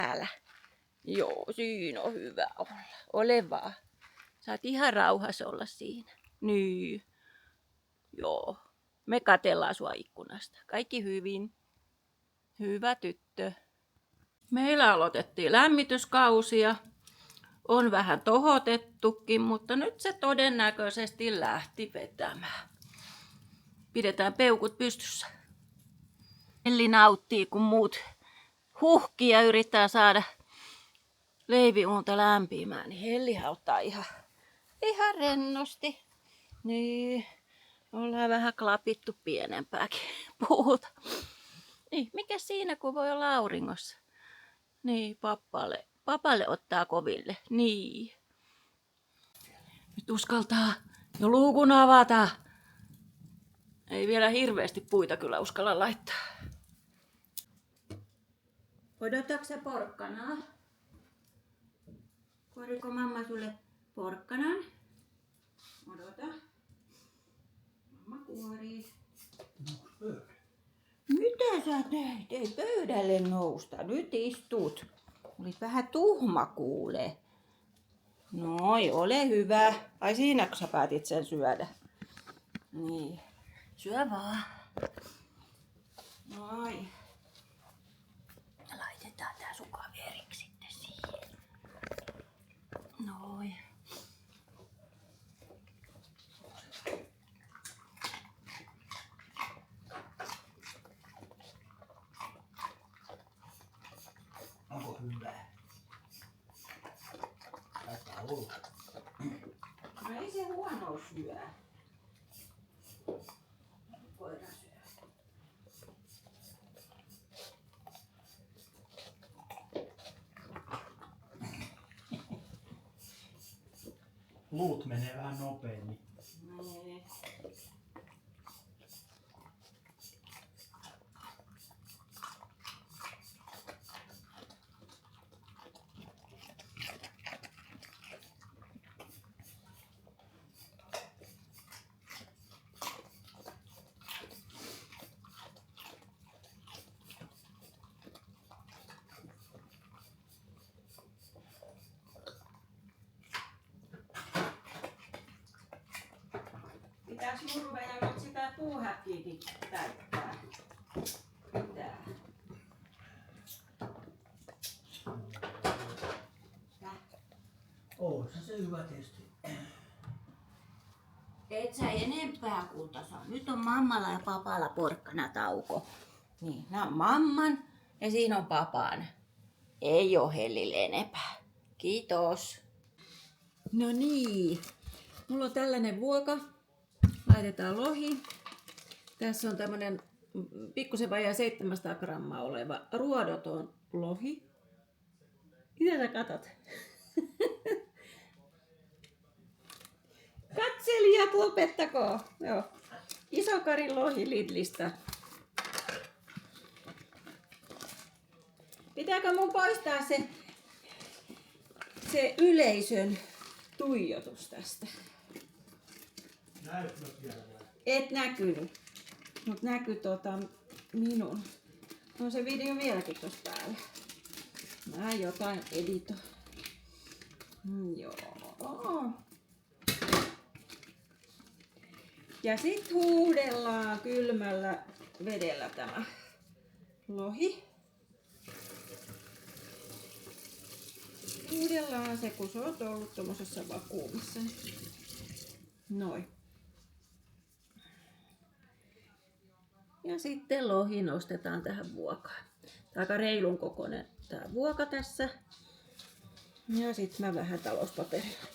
Täällä. Joo, siinä on hyvä olla. Ole vaan. Saat ihan rauhassa olla siinä. Niin. Joo. Me katellaan sua ikkunasta. Kaikki hyvin. Hyvä tyttö. Meillä aloitettiin lämmityskausia. On vähän tohotettukin, mutta nyt se todennäköisesti lähti vetämään. Pidetään peukut pystyssä. Elli nauttii, kun muut huhkii ja yrittää saada leiviunta lämpimään, niin Hellihän ottaa ihan rennosti. Niin, ollaan vähän klapittu pienempääkin puuta. Niin, mikä siinä, kun voi olla auringossa? Niin, papalle ottaa koville. Niin. Nyt uskaltaa jo luukun avata. Ei vielä hirveästi puita kyllä uskalla laittaa. Odotatko sä porkkanaa? Kuoriko mamma sulle porkkanan? Odota. Mamma kuorii. Mitä sä teet? Ei pöydälle nousta. Nyt istut. Olit vähän tuhma kuule. Noi, ole hyvä. Ai siinäkö sä päätit sen syödä? Niin. Syö vaan. Noi. Laitetaan tää sun kaveriksi sitten siihen. Noi. Onko hyvä? Taitaa olla. No ei se huono syö. Koira syö. Luut menee vähän nopeammin. Nee. Pitäis Murveja nyt sitä puuhäkkiäkin täyttää. Pitää. Oissa se hyvä testi. Et sä enempää kultasaa. Nyt on mammalla ja papalla porkkanatauko. Niin, nää on mamman ja siinä on papan. Ei oo Hellille enempää. Kiitos. No niin. Mulla on tällainen vuoka. Laitetaan lohi. Tässä on tämmönen pikkusen vajaa 700 grammaa oleva ruodoton lohi. Mitä sä katot? Katselijat, lopettakoon. Joo. Isokarin lohi Lidlistä. Pitääkö mun poistaa se yleisön tuijotus tästä? Näytkö vielä vai? Et näkynyt. Mut näky minun. On se video vieläkin tossa päällä. Mä jotain editoin. Joo. Ja sit huudellaan kylmällä vedellä tämä lohi. Huudellaan se, kun se on ollut tommosessa vakuumissa. Noin. Ja sitten lohi nostetaan tähän vuokaan. Tää aika reilun kokoinen tää vuoka tässä. Ja sit mä vähän talouspaperilla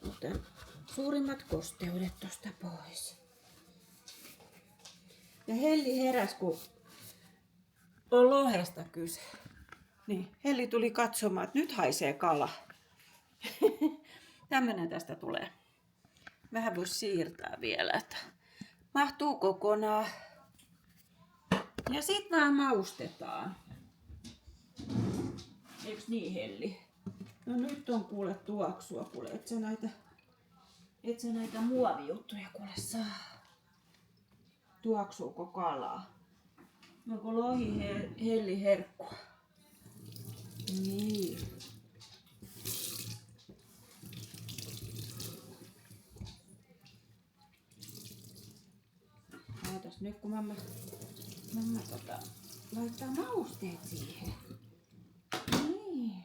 otan suurimmat kosteudet tosta pois. Ja Helli heräs, kun on lohesta kyse. Niin, Helli tuli katsomaan, että nyt haisee kala. Tämmönen tästä tulee. Vähän voisi siirtää vielä, että mahtuu kokonaan. Ja sit vaan maustetaan. Eiks niin, Helli? No nyt on kuule tuoksua, kuule, et sä näitä muovijuttuja kuule saa. Tuoksuuko kalaa? Onko lohi Helli herkkua? Niin. Ootas nyt kun mamma laittaa mausteet siihen. Niin.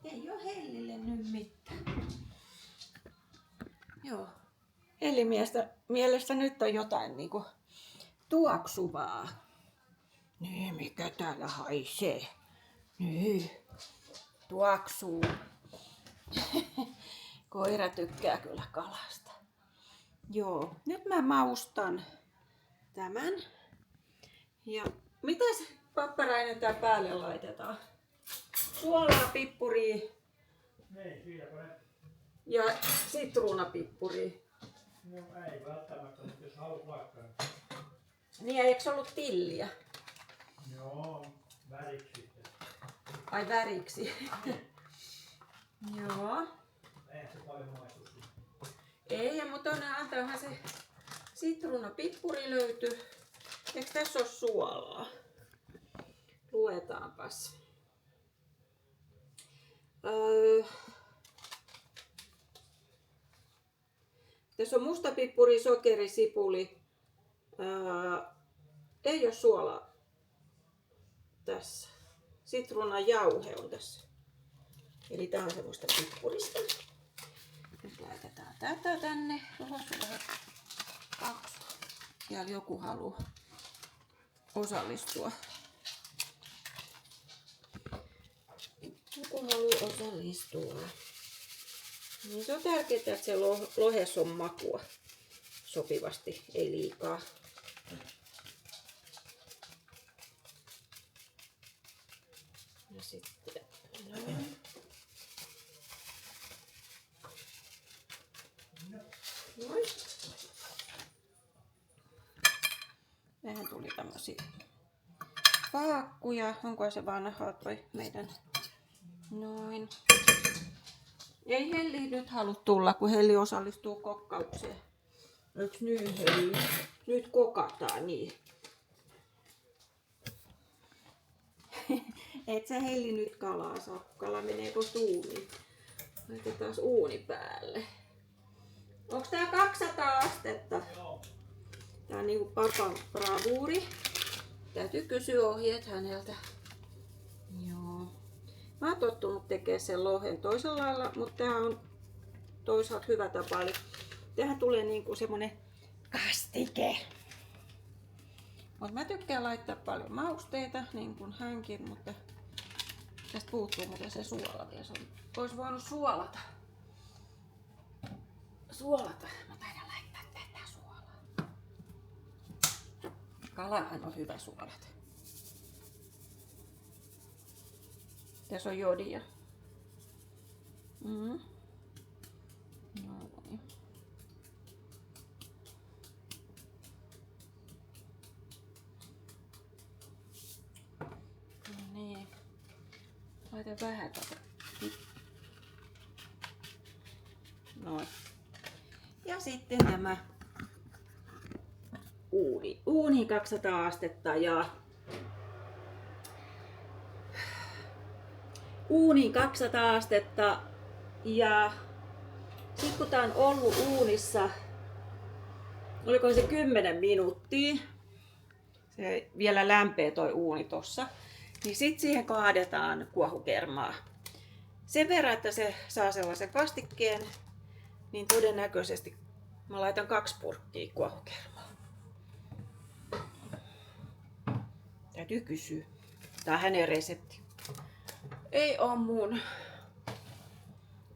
Ei oo Hellille nyt mitään. Joo. Mielestä nyt on jotain niinku tuoksuvaa. Niin, mikä täällä haisee? Niin, tuoksuu. Koira tykkää kyllä kalasta. Joo, nyt mä maustan tämän. Ja mitäs Papparainen tää päälle laitetaan? Suolaa, pippuria Niin, siinäpä ne. ja sitruunapippuria. No ei välttämättä, mutta jos haluat vaikka. Niin, eikö ollut tilliä? Joo, väriksi sitten. Ai väriksi. Joo. Eihän se paljon maistu siitä. Ei, mutta antaahan se sitruunapippuri löytyy. Eikö tässä ole suolaa? Luetaanpas. Tässä on mustapippuri, sokeri, sipuli. Ei ole suolaa tässä. Sitruunajauhe on tässä. Eli tää on semmoista pippurista. Nyt laitetaan tätä tänne. Oho, vähän paksu. Ja joku haluaa osallistua. Joku haluaa osallistua. Niin se on tärkeää, että se lohessa on makua sopivasti, ei liikaa. Ja sitten näin. Noin. Tähän tuli tämmösiä paakkuja. Onko se vanha toi meidän? Noin. Ei Helli nyt halua tulla, kun Helli osallistuu kokkaukseen. Eiks niin, Helli? Nyt kokataan, niin. Et sä Helli nyt kalaa saa. Kala menee kohta uuniin. Laitetaan uuni päälle. Onks tää 200 astetta? Joo. Tää on niinku papan bravuuri. Täytyy kysyä ohjeet häneltä. Joo. Mä oon tottunut tekemään sen lohen toisella lailla, mutta tää on toisaalta hyvä tapa. Eli tähän tulee niinku semmonen kastike. Mut mä tykkään laittaa paljon mausteita, niin kuin hänkin, mutta tästä puuttuu muuten se suola vielä. Ois voinut suolata. Mä taidan laittaa tätä suolaa. Kalahan on hyvä suolata. Tässä on jodia. Noin. No niin. Laita vähän tätä. Noin. Ja sitten tämä uuni 200 astetta ja uuniin 200 astetta ja sitten kun tää on ollut uunissa, oliko se 10 minuuttia, se vielä lämpee toi uuni tossa, niin sitten siihen kaadetaan kuohukermaa. Sen verran, että se saa sellaisen kastikkeen, niin todennäköisesti mä laitan 2 purkkia kuohukermaa. Täytyy kysyä. Tää on hänen resepti. Ei oo mun.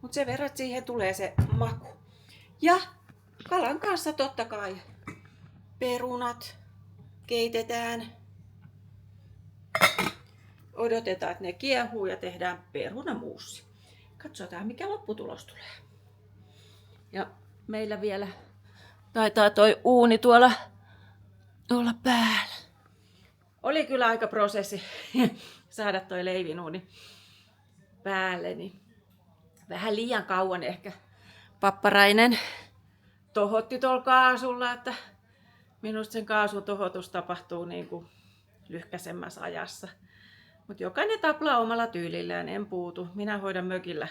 Mut sen verran, että siihen tulee se maku. Ja kalan kanssa totta kai perunat keitetään. Odotetaan, että ne kiehuu ja tehdään perunamuusi. Katsotaan, mikä lopputulos tulee. Ja meillä vielä taitaa toi uuni tuolla olla päällä. Oli kyllä aika prosessi saada toi leivinuuni päälle, niin vähän liian kauan ehkä Papparainen tohotti tuolla kaasulla, että minusta sen kaasun tohotus tapahtuu niin kuin lyhkäisemmässä ajassa. Mutta jokainen taplaa omalla tyylillään, en puutu. Minä hoidan mökillä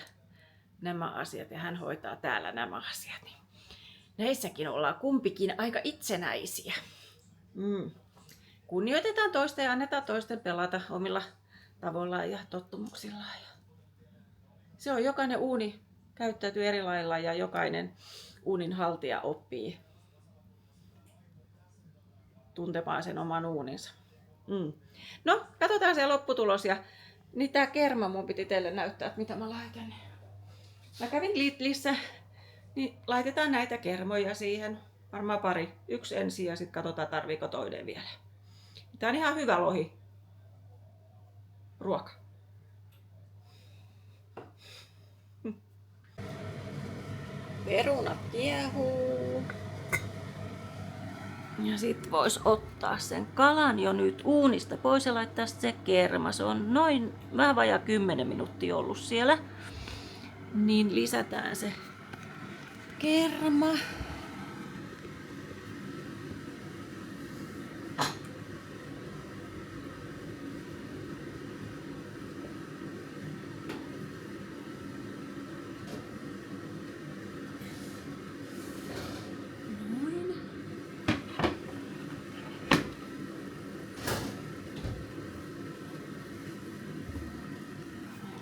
nämä asiat ja hän hoitaa täällä nämä asiat. Näissäkin ollaan kumpikin aika itsenäisiä. Kunnioitetaan toista ja annetaan toisten pelata omilla tavoillaan ja tottumuksillaan. Se on jokainen uuni käyttäytyy eri lailla ja jokainen uunin haltija oppii tuntemaan sen oman uuninsa. No, katsotaan se lopputulos. Ja niin tää kerma mun piti teille näyttää, että mitä mä laitan. Mä kävin Lidlissä, niin laitetaan näitä kermoja siihen. Varmaan pari. Yksi ensin ja sitten katsotaan tarviiko toinen vielä. Tää on ihan hyvä lohi. Ruoka. Perunat kiehuu. Ja sit vois ottaa sen kalan jo nyt uunista pois ja laittaa se kerma. Se on noin vähän vajaa 10 minuuttia ollut siellä. Niin lisätään se kerma.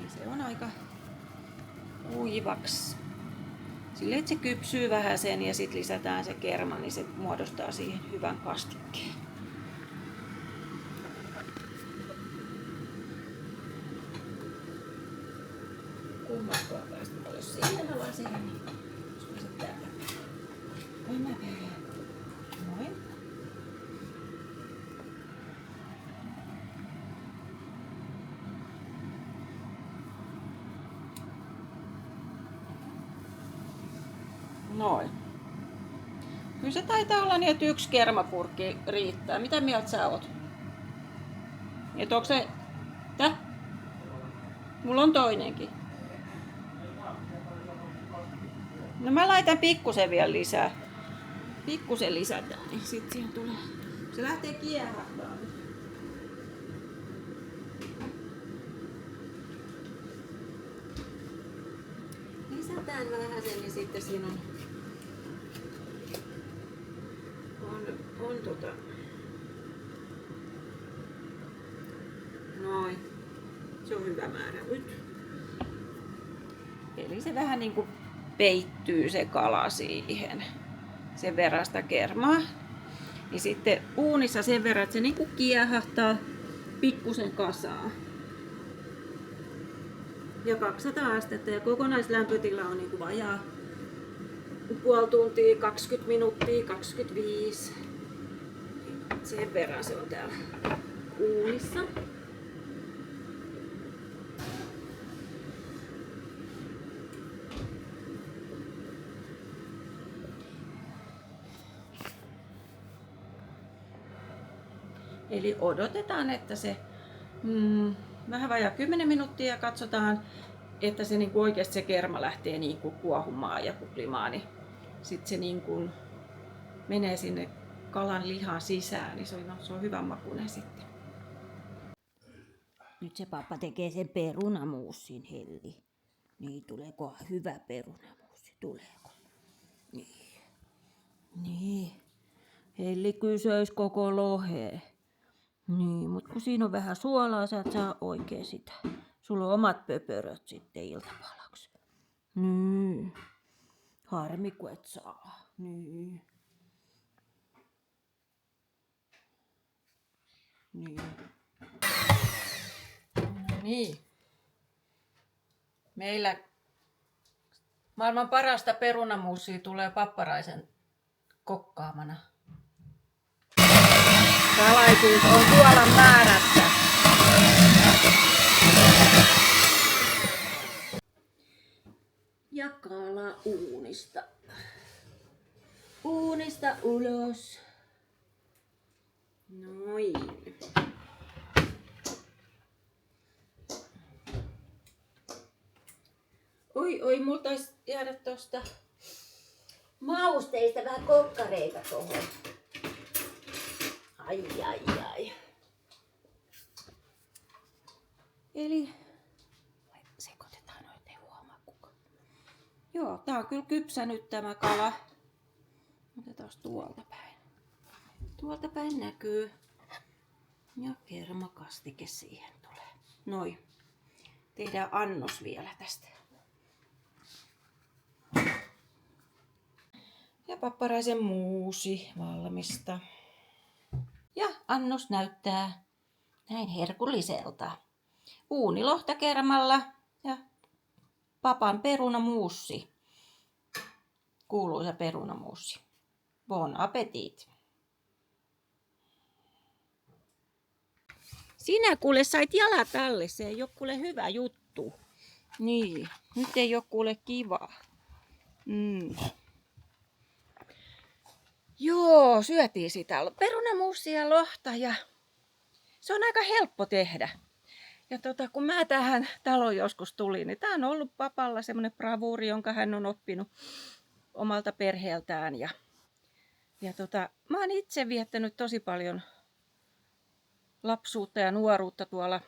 Se on aika kuivaksi. Silleen, että se kypsyy vähän sen ja sitten lisätään se kerma, niin se muodostaa siihen hyvän kastikkeen. Kummattua päästä paljon siinä lasia, niin se täältä. Noin. Noin. Kyllä se taitaa olla niin, että yksi kermapurkki riittää. Mitä mieltä sä oot? Et onko se... Tä? Mulla on toinenkin. No mä laitan pikkusen vielä lisää. Pikkusen lisätään, niin sit siihen tulee... Se lähtee kiehahtamaan. Lisätään vähän sen, niin sitten siinä on Noin. Se on hyvä määrä nyt. Eli se vähän niin kuin peittyy se kala siihen. Sen verran sitä kermaa. Niin sitten uunissa sen verran, että se niin kuin kiehahtaa pikkusen kasaa. Ja 200 astetta ja kokonaislämpötila on niin kuin vajaa puoli tuntia, 20 minuuttia, 25. Sen verran se on täällä uunissa. Eli odotetaan, että se vähän vajaa 10 minuuttia ja katsotaan, että se niin kuin oikeasti se kerma lähtee niin kuin kuohumaan ja kuplimaan, niin sitten se niin kuin menee sinne kalan lihan sisään, niin se on hyvän makuinen sitten. Nyt se pappa tekee sen perunamuusin, Helli. Niin, tuleeko hyvä perunamuusi? Tuleeko? Niin. Niin. Helli kysyis koko loheen. Niin, mutta kun siinä on vähän suolaa, sä et saa oikein sitä. Sulla on omat pöpöröt sitten iltapalaksi. Niin. Harmi, kun et saa. Niin. Niin. No niin. Meillä maailman parasta perunamuusia tulee Papparaisen kokkaamana. Salaisuus on suolan määrässä. Ja kala uunista. Uunista ulos. Noin. Oi, mulla taisi jäädä tosta Mausteista vähän kokkareita tuohon. Ai. Eli sekoitetaan noita, ei huomaa kukaan. Joo, tää on kyllä kypsä nyt tämä kala. Otetaan tuolta päin. Tuolta päin näkyy. Ja kermakastike siihen tulee. Noin. Tehdään annos vielä tästä. Ja papparaisen muusi valmista. Ja annos näyttää näin herkulliselta. Uunilohta kermalla ja papan perunamuussi. Kuuluisa perunamuussi. Bon appetit! Sinä kuule sait jalat alle, se ei ole kuule hyvä juttu. Niin, nyt ei ole kuule kivaa. Joo, syötiin sitä perunamuussia ja lohta ja se on aika helppo tehdä. Ja kun mä tähän taloon joskus tulin, niin tää on ollut papalla semmoinen bravuuri, jonka hän on oppinut omalta perheeltään. Ja mä oon itse viettänyt tosi paljon lapsuutta ja nuoruutta tuolla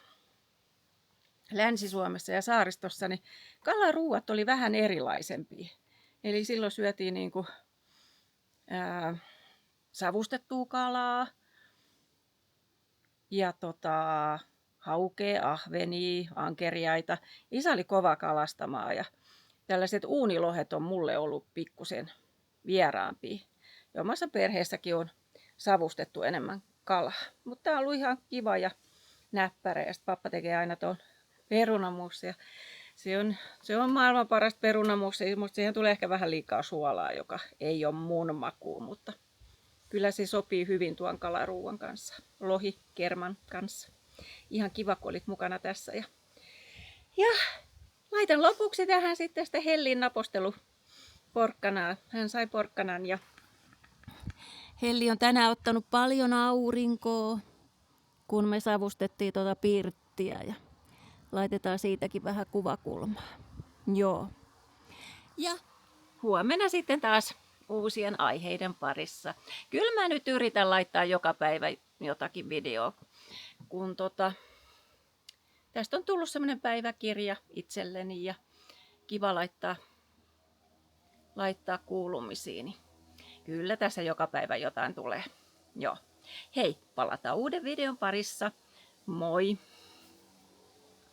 Länsi-Suomessa ja saaristossa, niin kalaruuat oli vähän erilaisempia. Eli silloin syötiin niinku, savustettua kalaa ja haukea, ahvenia, ankeriaita. Isä oli kova kalastamaan ja tällaiset uunilohet on mulle ollut pikkusen vieraampia. Ja omassa perheessäkin on savustettu enemmän kalaa. Mutta tää on ollut ihan kiva ja näppärä. Ja pappa tekee aina tuon perunamuussia. Se on maailman parasta perunamuussia, mutta siihen tulee ehkä vähän liikaa suolaa, joka ei ole mun makuun. Mutta kyllä se sopii hyvin tuon kalaruuan kanssa, lohikerman kanssa. Ihan kiva, kun olit mukana tässä. Ja laitan lopuksi tähän sitten sitä Hellin naposteluporkkanaa. Hän sai porkkanan ja Helli on tänään ottanut paljon aurinkoa, kun me savustettiin tuota pirttiä ja laitetaan siitäkin vähän kuvakulmaa. Joo. Ja huomenna sitten taas uusien aiheiden parissa. Kyllä mä nyt yritän laittaa joka päivä jotakin videoa, kun tästä on tullut semmoinen päiväkirja itselleni ja kiva laittaa kuulumisiin. Kyllä tässä joka päivä jotain tulee. Joo. Hei, palataan uuden videon parissa. Moi!